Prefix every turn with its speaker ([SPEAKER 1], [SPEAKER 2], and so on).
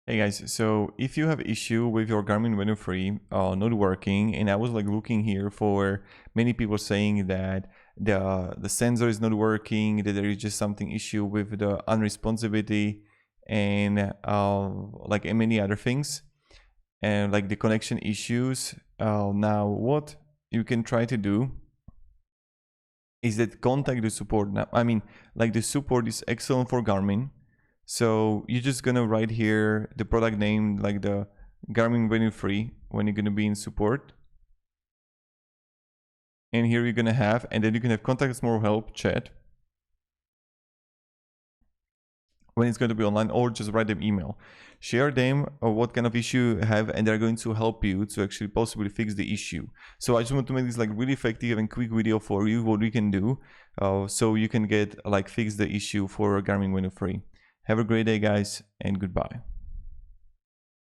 [SPEAKER 1] Hey guys, so if you have issue with your Garmin Venu 3 not working, and I was like looking here for many people saying that the sensor is not working, that there is just something issue with the unresponsivity and like many other things, and like the connection issues. Now what you can try to do is that contact the support. Now, I mean, like the support is excellent for Garmin. So you're just gonna write here the product name, like the Garmin Venu 3 when you're gonna be in support. And here you're gonna have, and then you can have contact us more help chat when it's going to be online, or just write them email. Share them what kind of issue you have, and they're going to help you to actually possibly fix the issue. So I just want to make this like really effective and quick video for you, what we can do, so you can get like fix the issue for Garmin Venu 3. Have a great day guys, and goodbye.